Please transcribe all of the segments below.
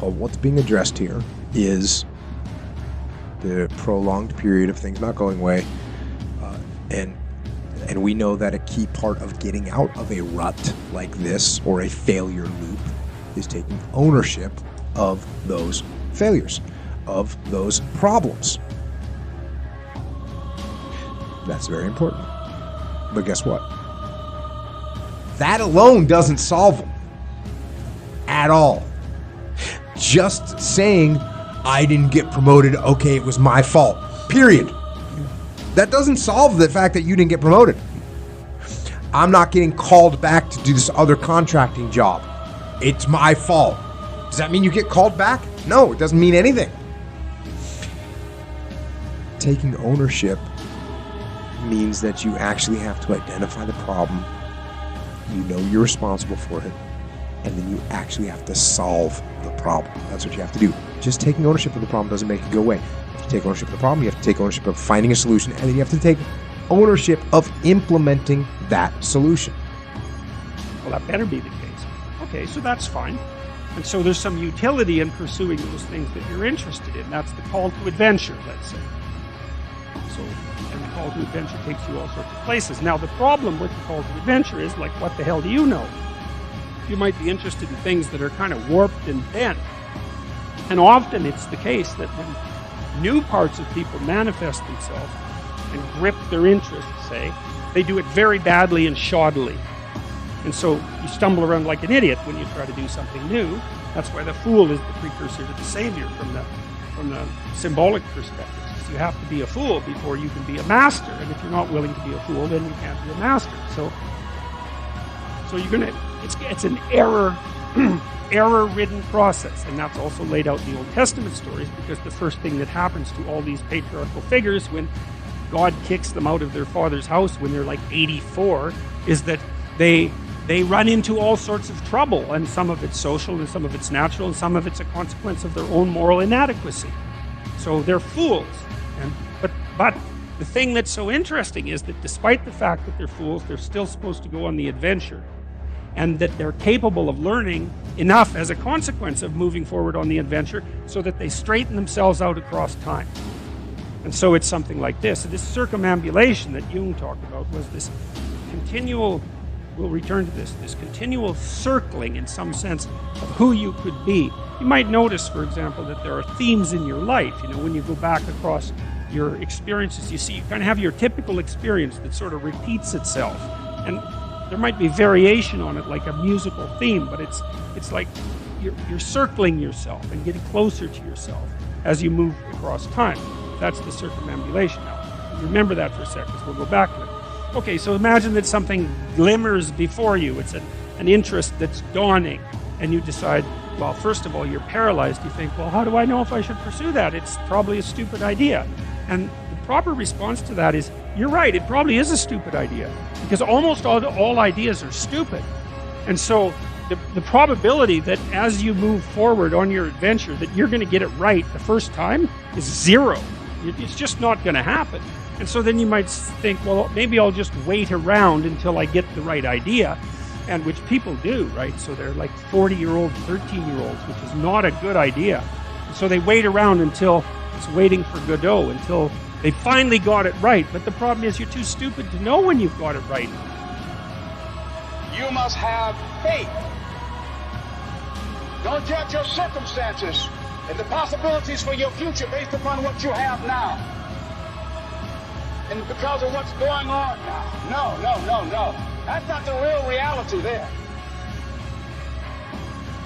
what's being addressed here is the prolonged period of things not going away, and we know that a key part of getting out of a rut like this or a failure loop is taking ownership of those failures, of those problems. That's very important. But guess what? That alone doesn't solve them at all. Just saying, I didn't get promoted, okay, it was my fault, period. That doesn't solve the fact that you didn't get promoted. I'm not getting called back to do this other contracting job. It's my fault. Does that mean you get called back? No, it doesn't mean anything. Taking ownership means that you actually have to identify the problem. You know you're responsible for it, and then you actually have to solve the problem. That's what you have to do. Just taking ownership of the problem doesn't make it go away. You have to take ownership of the problem, you have to take ownership of finding a solution, and then you have to take ownership of implementing that solution. Well, that better be the case. Okay, so that's fine. And so there's some utility in pursuing those things that you're interested in. That's the call to adventure, let's say. So, and the call to adventure takes you all sorts of places. Now, the problem with the call to adventure is, like, what the hell do you know? You might be interested in things that are kind of warped and bent. And often it's the case that when new parts of people manifest themselves and grip their interests, say, they do it very badly and shoddily. And so you stumble around like an idiot when you try to do something new. That's why the fool is the precursor to the savior from the symbolic perspective. You have to be a fool before you can be a master, and if you're not willing to be a fool, then you can't be a master. So you're gonna. It's an error-ridden process, and that's also laid out in the Old Testament stories, because the first thing that happens to all these patriarchal figures when God kicks them out of their father's house when they're like 84 is that they run into all sorts of trouble, and some of it's social, and some of it's natural, and some of it's a consequence of their own moral inadequacy. So they're fools. But the thing that's so interesting is that despite the fact that they're fools, they're still supposed to go on the adventure, and that they're capable of learning enough as a consequence of moving forward on the adventure so that they straighten themselves out across time. And so it's something like this. This circumambulation that Jung talked about was this continual, we'll return to this continual circling in some sense of who you could be. You might notice, for example, that there are themes in your life. You know, when you go back across your experiences, you see you kind of have your typical experience that sort of repeats itself. And there might be variation on it, like a musical theme, but it's like you're circling yourself and getting closer to yourself as you move across time. That's the circumambulation. Now, remember that for a second, we'll go back to it. Okay, so imagine that something glimmers before you. It's an interest that's dawning, and you decide, well, first of all, you're paralyzed. You think, well, how do I know if I should pursue that? It's probably a stupid idea. And the proper response to that is, you're right, it probably is a stupid idea, because almost all ideas are stupid. And so the probability that as you move forward on your adventure that you're going to get it right the first time is zero. It's just not going to happen. And so then you might think, well, maybe I'll just wait around until I get the right idea, and which people do, right? So they're like 40-year-old, 13-year-olds, which is not a good idea. And so they wait around until it's waiting for Godot, until they finally got it right. But the problem is you're too stupid to know when you've got it right. You must have faith. Don't judge your circumstances and the possibilities for your future based upon what you have now. And because of what's going on now. No. That's not the real reality there.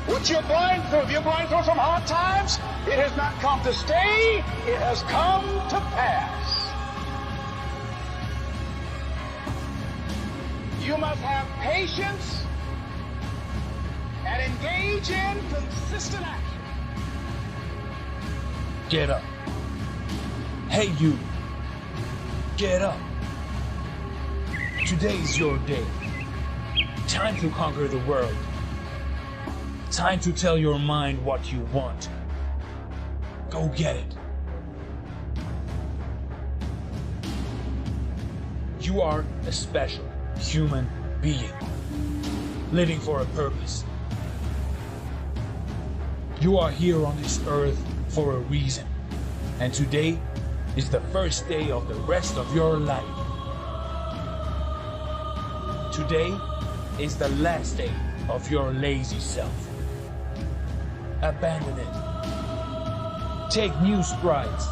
What you're going through, if you're going through some hard times, it has not come to stay, it has come to pass. You must have patience and engage in consistent action. Get up. Hey, you. Get up. Today's your day. Time to conquer the world. Time to tell your mind what you want. Go get it. You are a special human being, living for a purpose. You are here on this earth for a reason. And today is the first day of the rest of your life. Today is the last day of your lazy self. Abandon it. Take new strides.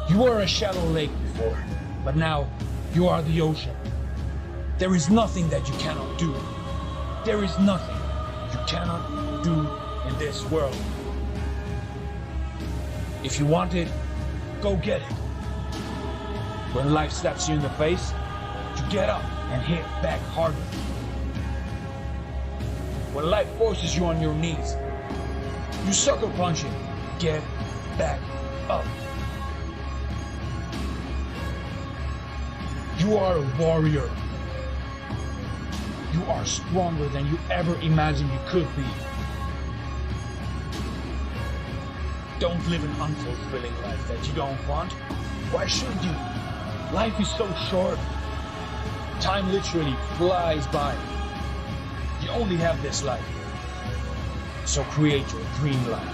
You were a shallow lake before, but now you are the ocean. There is nothing that you cannot do. There is nothing you cannot do in this world. If you want it, go get it. When life slaps you in the face, you get up and hit back harder. When life forces you on your knees, you sucker punch it. Get back up. You are a warrior. You are stronger than you ever imagined you could be. Don't live an unfulfilling life that you don't want. Why should you? Life is so short. Time literally flies by. You only have this life. So create your dream life.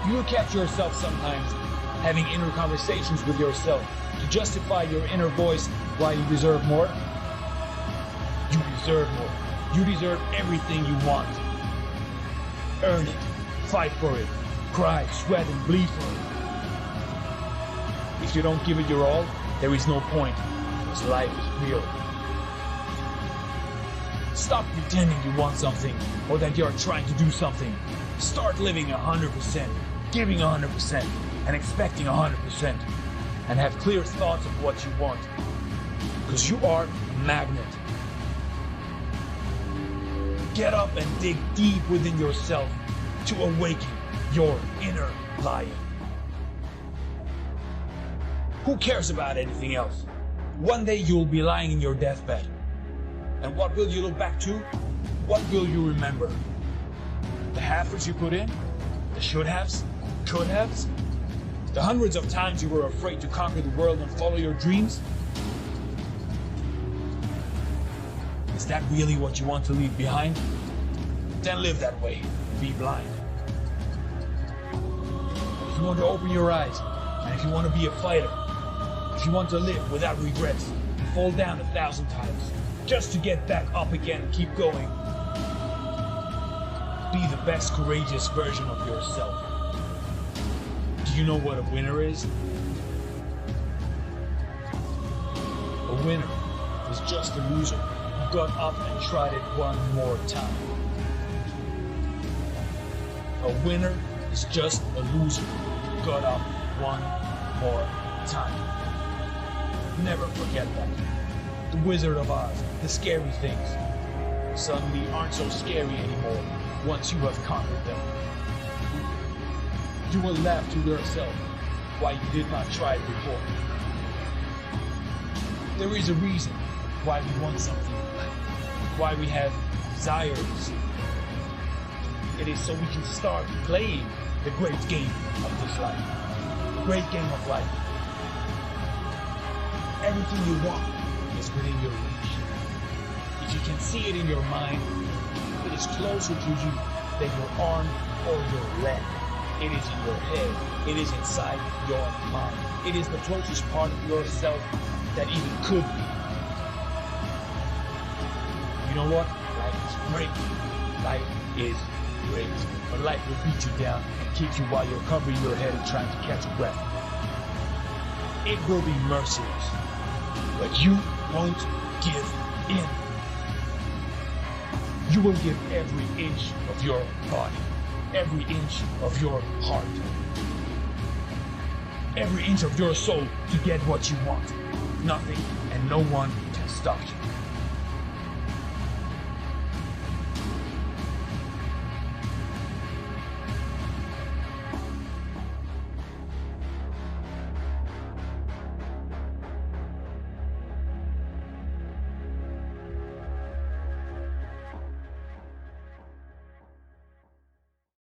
You will catch yourself sometimes having inner conversations with yourself to justify your inner voice why you deserve more. You deserve more. You deserve everything you want. Earn it. Fight for it. Cry, sweat, and bleed for it. If you don't give it your all, there is no point, because life is real. Stop pretending you want something or that you're trying to do something. Start living 100%, giving 100%, and expecting 100%, and have clear thoughts of what you want. Because you are a magnet. Get up and dig deep within yourself to awaken your inner lion. Who cares about anything else? One day you'll be lying in your deathbed. And what will you look back to? What will you remember? The half-hours you put in? The should-haves? Could-haves? The hundreds of times you were afraid to conquer the world and follow your dreams? Is that really what you want to leave behind? Then live that way and be blind. If you want to open your eyes, and if you want to be a fighter, if you want to live without regrets, fall down 1,000 times, just to get back up again and keep going. Be the best courageous version of yourself. Do you know what a winner is? A winner is just a loser who got up and tried it one more time. A winner is just a loser who got up one more time. Never forget that. The Wizard of Oz, the scary things, suddenly aren't so scary anymore once you have conquered them. You will laugh to yourself why you did not try it before. There is a reason why we want something, why we have desires. It is so we can start playing the great game of this life, the great game of life. Everything you want is within your reach. If you can see it in your mind, it is closer to you than your arm or your leg. It is in your head. It is inside your mind. It is the closest part of yourself that even could be. You know what? Life is great. Life is great. But life will beat you down and kick you while you're covering your head and trying to catch a breath. It will be merciless. But you won't give in. You will give every inch of your body, every inch of your heart, every inch of your soul to get what you want. Nothing and no one can stop you.